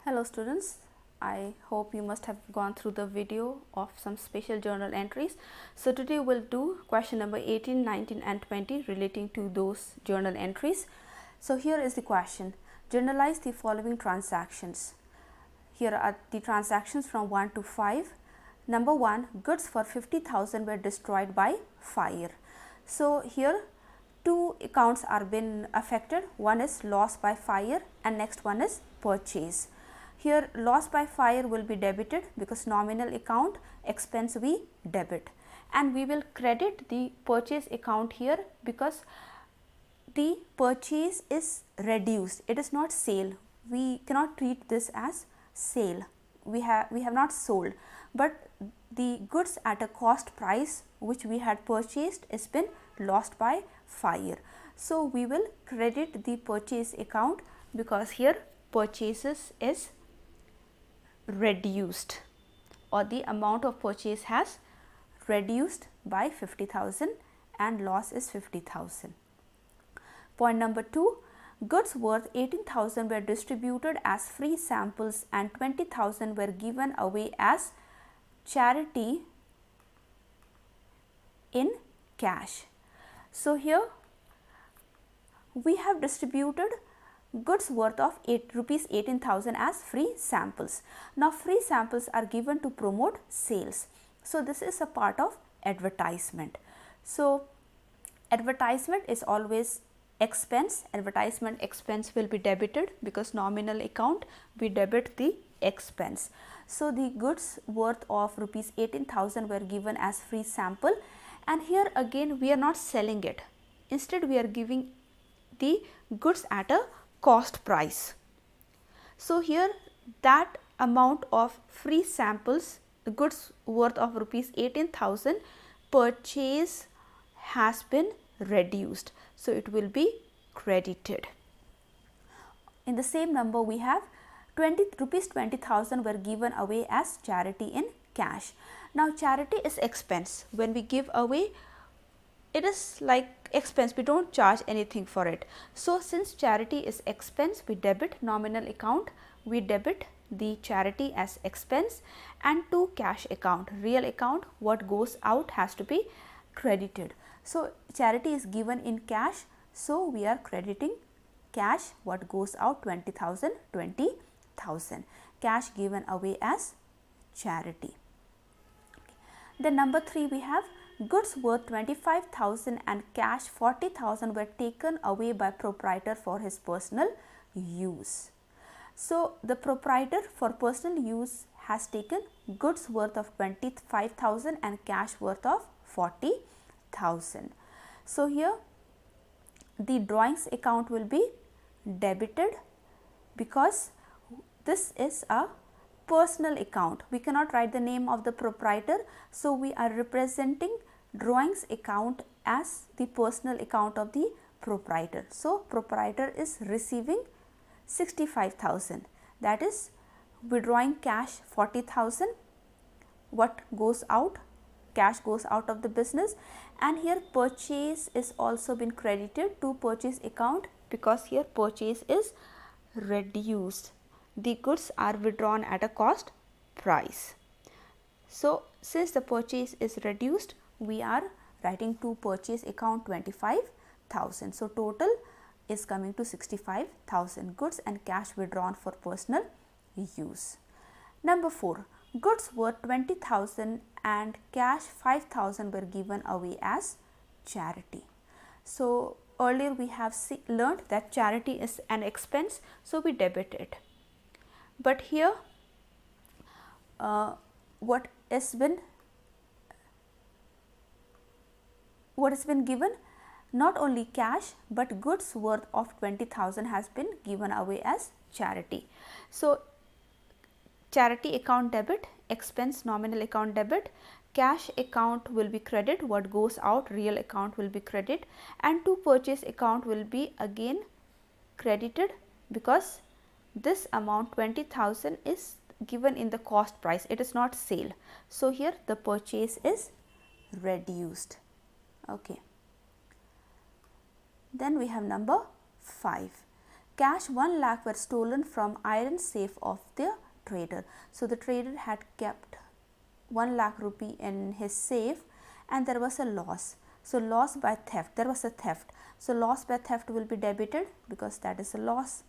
Hello students, I hope you must have gone through the video of some special journal entries. So today we'll do question number 18, 19 and 20 relating to those journal entries. So here is the question. Journalize the following transactions. Here are the transactions from 1 to 5. Number 1, goods for 50,000 were destroyed by fire. So here two accounts are been affected. One is loss by fire and next one is purchase. Here loss by fire will be debited because nominal account, expense we debit, and we will credit the purchase account here because the purchase is reduced. It is not sale. We cannot treat this as sale. We have not sold, but the goods at a cost price which we had purchased has been lost by fire. So we will credit the purchase account because here purchases is reduced, or the amount of purchase has reduced by 50,000 and loss is 50,000. Point number 2, goods worth 18,000 were distributed as free samples and 20,000 were given away as charity in cash. So here we have distributed goods worth of rupees 18,000 as free samples. Now free samples are given to promote sales. So this is a part of advertisement. So advertisement is always expense. Advertisement expense will be debited because nominal account we debit the expense. So the goods worth of rupees 18,000 were given as free sample, and here again we are not selling it. Instead we are giving the goods at a cost price. So here that amount of free samples, the goods worth of rupees 18,000 purchase has been reduced. So it will be credited. In the same number we have rupees 20,000 were given away as charity in cash. Now charity is expense. When we give away, it is like expense, we don't charge anything for it. So since charity is expense, we debit nominal account, we debit the charity as expense, and to cash account, real account, what goes out has to be credited. So charity is given in cash, so we are crediting cash, what goes out 20,000, 20,000, cash given away as charity. Then number 3 we have goods worth 25,000 and cash 40,000 were taken away by proprietor for his personal use. So the proprietor for personal use has taken goods worth of 25,000 and cash worth of 40,000. So here the drawings account will be debited because this is a personal account. We cannot write the name of the proprietor, so we are representing drawings account as the personal account of the proprietor. So proprietor is receiving 65,000, that is withdrawing cash 40,000, what goes out, cash goes out of the business, and here purchase is also been credited to purchase account because here purchase is reduced. The goods are withdrawn at a cost price. So since the purchase is reduced, we are writing to purchase account 25,000. So total is coming to 65,000, goods and cash withdrawn for personal use. Number 4, goods worth 20,000 and cash 5,000 were given away as charity. So earlier we have learned that charity is an expense, so we debit it. But here what has been given, not only cash but goods worth of 20,000 has been given away as charity. So charity account debit, expense nominal account debit, cash account will be credit, what goes out real account will be credit, and to purchase account will be again credited because this amount 20,000 is given in the cost price, it is not sale. So here the purchase is reduced. Okay. Then we have number 5. cash 1 lakh were stolen from iron safe of the trader. So the trader had kept 1 lakh rupee in his safe and there was a loss. So loss by theft, there was a theft. So loss by theft will be debited because that is a loss.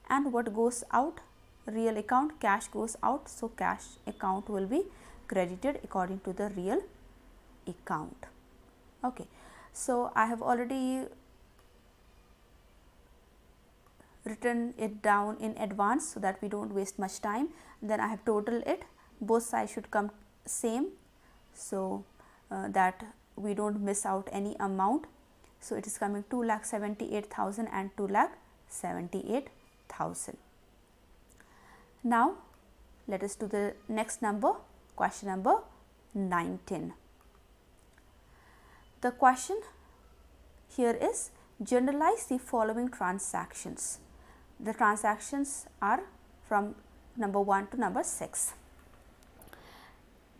And what goes out? Real account, cash goes out. So cash account will be credited according to the real account. Okay. So I have already written it down in advance so that we don't waste much time. Then I have totaled it. Both sides should come same, so that we don't miss out any amount. So it is coming 2,78,000 and 2,78,000. Now let us do the next number, question number 19. The question here is, generalize the following transactions. The transactions are from number 1 to number 6.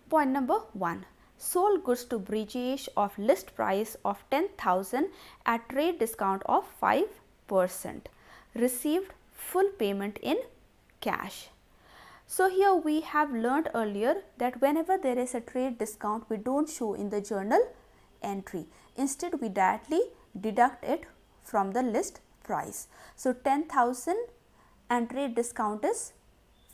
Point number 1, sold goods to Brijesh of list price of 10,000 at trade discount of 5%, received full payment in cash. So here we have learned earlier that whenever there is a trade discount, we don't show in the journal entry. Instead, we directly deduct it from the list price. So 10,000 and trade discount is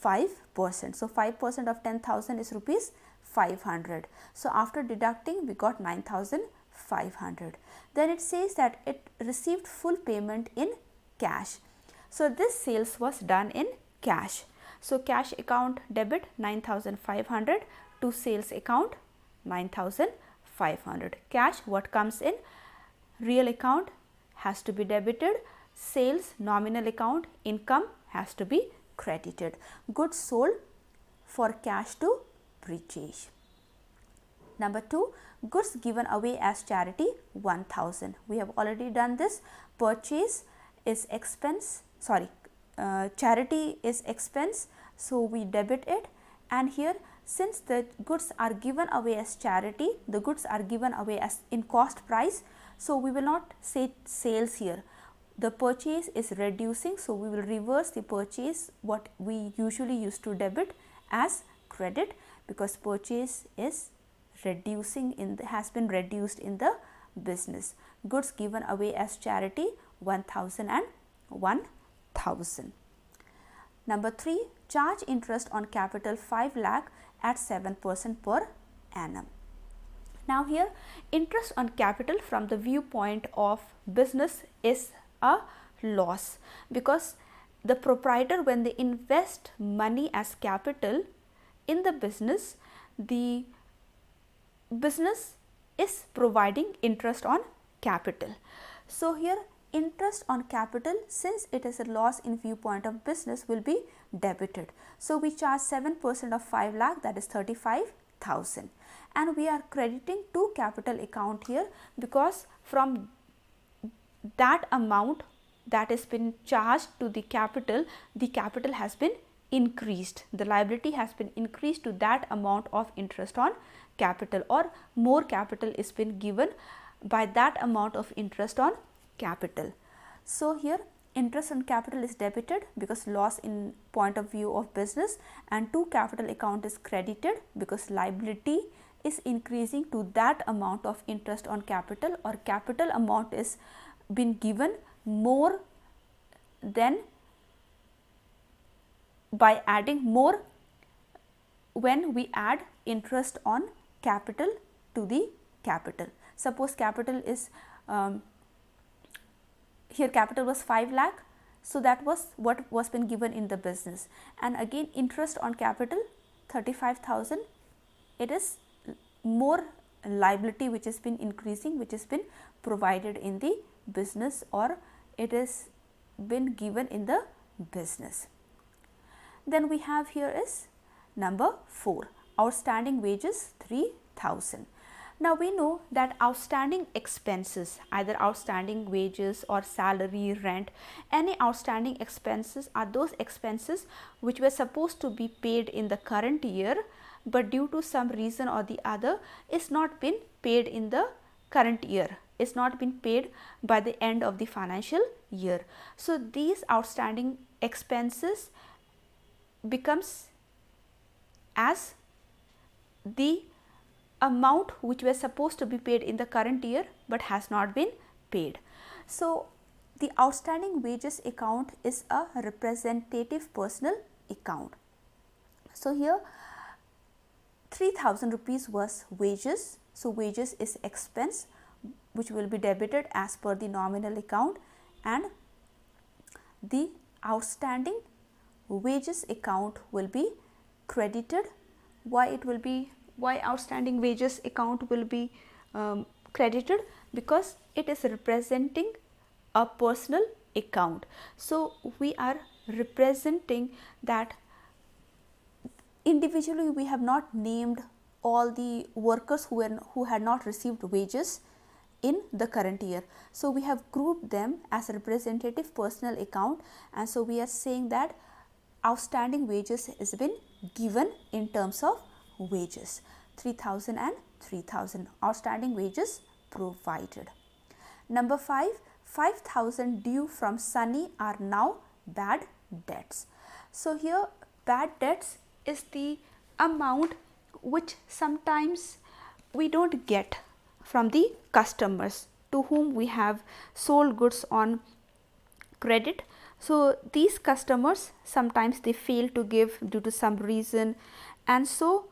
5%. So 5% of 10,000 is rupees 500. So after deducting, we got 9,500. Then it says that it received full payment in cash. So this sales was done in cash. So cash account debit 9,500 to sales account 9,500. Cash, what comes in? Real account has to be debited. Sales, nominal account, income has to be credited. Goods sold for cash to Brijesh. Number 2, goods given away as charity 1,000. We have already done this. Purchase is expense, charity is expense, so we debit it. And here, since the goods are given away as charity, the goods are given away as in cost price, so we will not say sales here. The purchase is reducing, so we will reverse the purchase, what we usually used to debit, as credit, because purchase is reducing has been reduced in the business. Goods given away as charity 1,000 and 1,000. Number 3, charge interest on capital 5 lakh at 7% per annum. Now here, interest on capital from the viewpoint of business is a loss, because the proprietor, when they invest money as capital in the business, the business is providing interest on capital. So here, interest on capital, since it is a loss in viewpoint of business, will be debited. So we charge 7% of 5 lakh, that is 35,000, and we are crediting to capital account here, because from that amount that has been charged to the capital has been increased. The liability has been increased to that amount of interest on capital, or more capital is been given by that amount of interest on capital. So here, interest on capital is debited because loss in point of view of business, and to capital account is credited because liability is increasing to that amount of interest on capital, or capital amount is been given more than by adding more when we add interest on capital to the capital. Suppose capital is here capital was 5 lakh, so that was what was been given in the business, and again interest on capital 35,000, it is more liability which has been increasing, which has been provided in the business, or it is been given in the business. Then we have here is number 4, outstanding wages 3,000. Now we know that outstanding expenses, either outstanding wages or salary, rent, any outstanding expenses are those expenses which were supposed to be paid in the current year, but due to some reason or the other is not been paid in the current year. is not been paid by the end of the financial year. So these outstanding expenses becomes as the amount which were supposed to be paid in the current year but has not been paid. So the outstanding wages account is a representative personal account. So here 3000 rupees was wages. So wages is expense which will be debited as per the nominal account, and the outstanding wages account will be credited. Why outstanding wages account will be credited? Because it is representing a personal account. So we are representing that individually we have not named all the workers who had not received wages in the current year. So we have grouped them as representative personal account, and so we are saying that outstanding wages has been given in terms of wages, 3000 and 3000 outstanding wages provided. Number 5, 5000 due from Sunny are now bad debts. So here bad debts is the amount which sometimes we don't get from the customers to whom we have sold goods on credit. So these customers sometimes they fail to give due to some reason, and so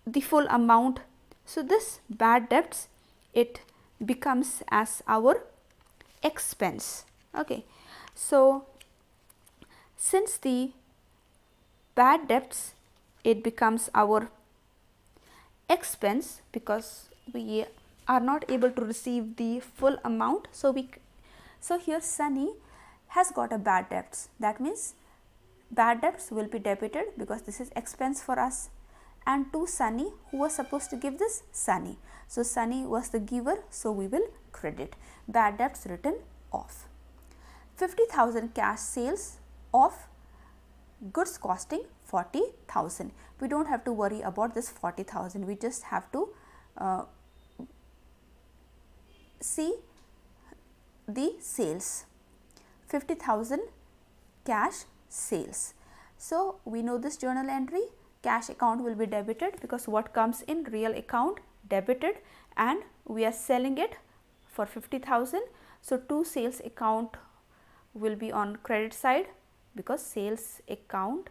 the full amount. So this bad debts, it becomes as our expense. Okay. So since the bad debts, it becomes our expense because we are not able to receive the full amount. So here Sunny has got a bad debts. That means bad debts will be debited because this is expense for us, and to Sunny, who was supposed to give this? Sunny. So Sunny was the giver, so we will credit. Bad debts written off. 50,000 cash sales of goods costing 40,000. We don't have to worry about this 40,000. We just have to see the sales. 50,000 cash sales. So we know this journal entry. Cash account will be debited because what comes in real account debited, and we are selling it for 50,000. So to sales account will be on credit side because sales account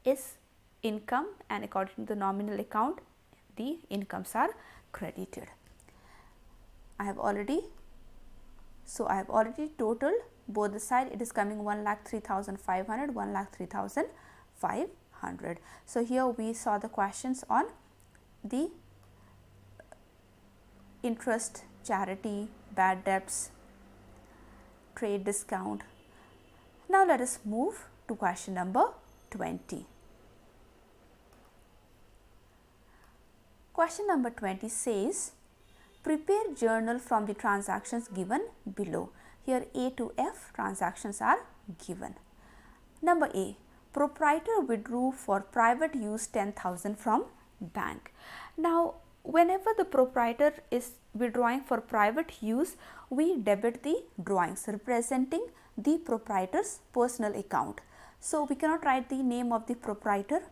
is income, and according to the nominal account the incomes are credited. I have already totaled both the side. It is coming 1,03,500, 1,03,500. So here we saw the questions on the interest, charity, bad debts, trade discount. Now let us move to question number 20. Question number 20 says, prepare journal from the transactions given below. Here A to F transactions are given. Number A, proprietor withdrew for private use 10,000 from bank. Now whenever the proprietor is withdrawing for private use, we debit the drawings representing the proprietor's personal account. So we cannot write the name of the proprietor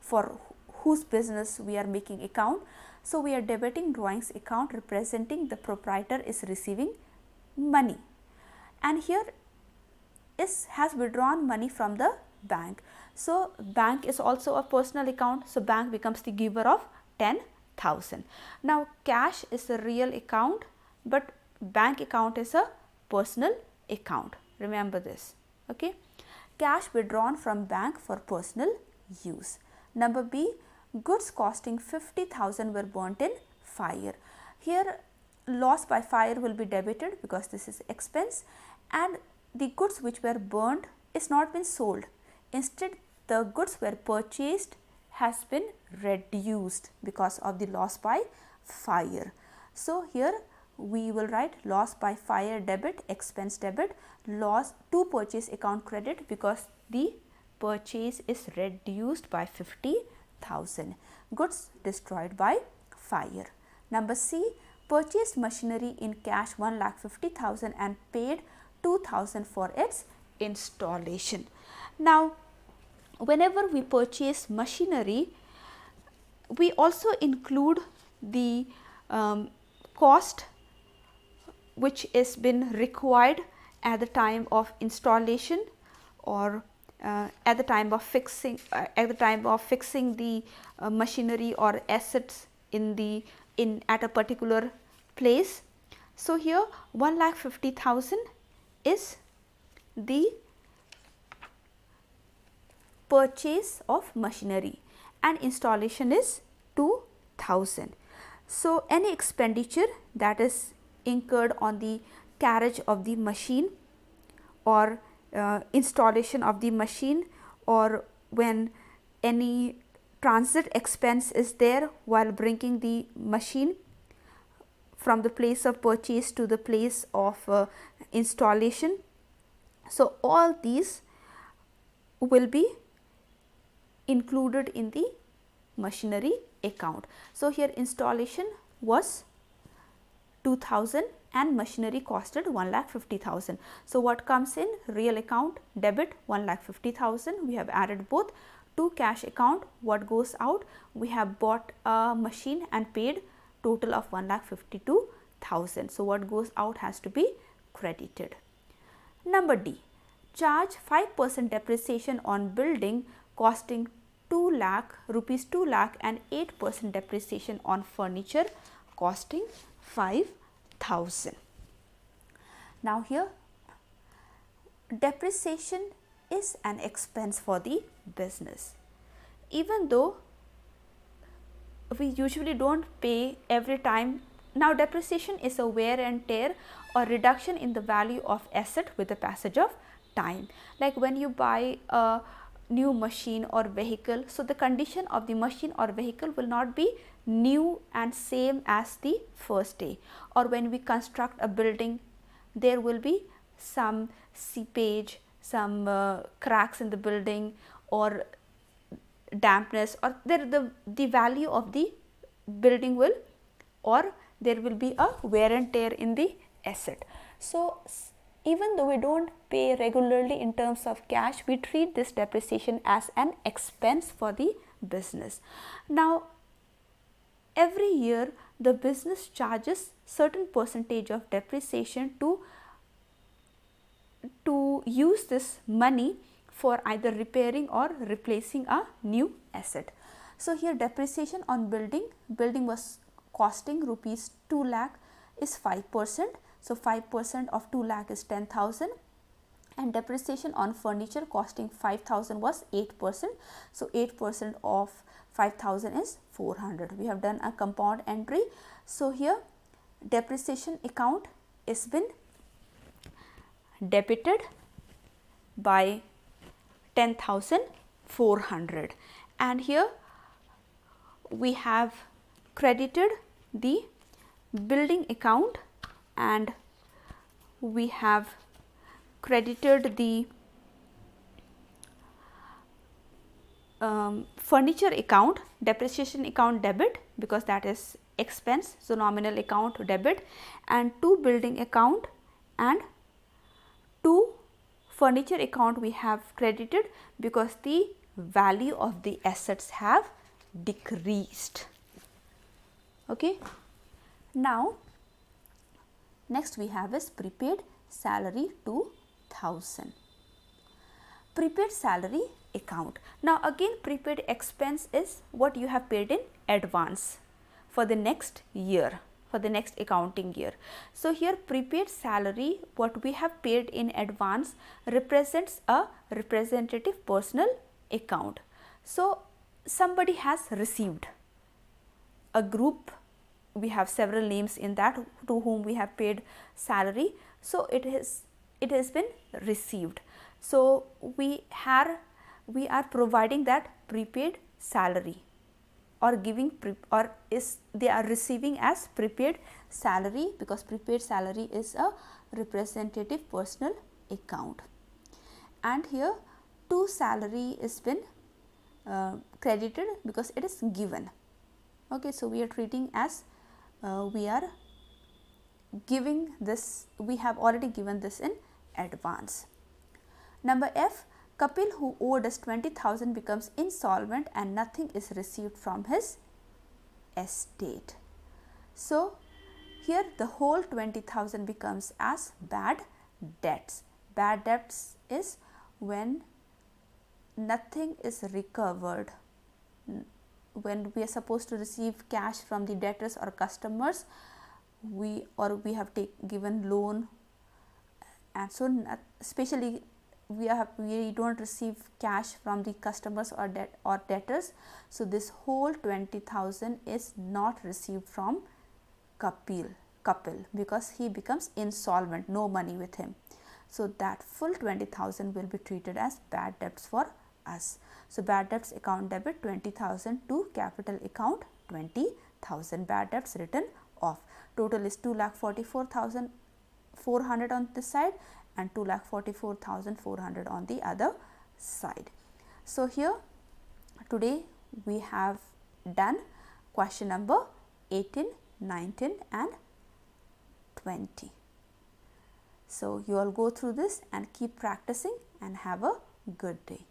for whose business we are making account. So we are debiting drawings account representing the proprietor is receiving money, and here has withdrawn money from the bank. So bank is also a personal account, so bank becomes the giver of 10,000. Now cash is a real account, but bank account is a personal account. Remember this. Okay. Cash withdrawn from bank for personal use. Number B, goods costing 50,000 were burnt in fire. Here loss by fire will be debited because this is expense, and the goods which were burned is not been sold. Instead the goods were purchased has been reduced because of the loss by fire. So here we will write loss by fire debit, expense debit, loss to purchase account credit because the purchase is reduced by 50,000. Goods destroyed by fire. Number C, purchased machinery in cash 1,50,000 and paid 2,000 for its installation. Now, whenever we purchase machinery, we also include the cost which is been required at the time of installation, or at the time of fixing the machinery or assets at a particular place. So, here 1,50,000 is the purchase of machinery and installation is 2,000. So, any expenditure that is incurred on the carriage of the machine or installation of the machine, or when any transit expense is there while bringing the machine from the place of purchase to the place of installation. So, all these will be included in the machinery account. So, here installation was 2,000 and machinery costed 1,50,000. So, what comes in real account? Debit 1,50,000. We have added both. To cash account, what goes out? We have bought a machine and paid total of 1,52,000. So, what goes out has to be credited. Number D, charge 5% depreciation on building costing 2 lakh rupees 2 lakh and 8% depreciation on furniture costing 5,000. Now, here depreciation is an expense for the business. Even though we usually do not pay every time. Now, depreciation is a wear and tear or reduction in the value of asset with the passage of time. Like when you buy a new machine or vehicle, so the condition of the machine or vehicle will not be new and same as the first day. Or when we construct a building, there will be some seepage, some cracks in the building or dampness, or the value of the building will, or there will be a wear and tear in the asset. So, even though we do not pay regularly in terms of cash, we treat this depreciation as an expense for the business. Now, every year the business charges certain percentage of depreciation to use this money for either repairing or replacing a new asset. So, here depreciation on building was costing rupees 2 lakh is 5%. So, 5% of 2 lakh is 10,000, and depreciation on furniture costing 5,000 was 8%. So, 8% of 5,000 is 400. We have done a compound entry. So, here depreciation account is been debited by 10,400, and here we have credited the building account and we have credited the furniture account, depreciation account debit because that is expense. So, nominal account debit, and to building account and to furniture account we have credited because the value of the assets have decreased. Okay. Now, next we have is prepaid salary 2,000. Prepaid salary account. Now, again prepaid expense is what you have paid in advance for the next year, for the next accounting year. So, here prepaid salary, what we have paid in advance, represents a representative personal account. So, somebody has received, a group, we have several names in that to whom we have paid salary. So, it has been received. So, we are providing that prepaid salary or giving they are receiving as prepaid salary because prepaid salary is a representative personal account. And here to salary is been credited because it is given. Okay, so we are treating as we are giving this, we have already given this in advance. Number F, Kapil, who owed us 20,000, becomes insolvent and nothing is received from his estate. So here the whole 20,000 becomes as bad debts. Bad debts is when nothing is recovered. When we are supposed to receive cash from the debtors or customers, we have given loan, and so especially we don't receive cash from the customers or debtors. So this whole 20,000 is not received from Kapil because he becomes insolvent, no money with him. So that full 20,000 will be treated as bad debts for us. So bad debts account debit 20,000 to capital account 20,000. Bad debts written off. Total is 2,44,400 on this side and 2,44,400 on the other side. So here today we have done question number 18, 19 and 20. So you all go through this and keep practicing and have a good day.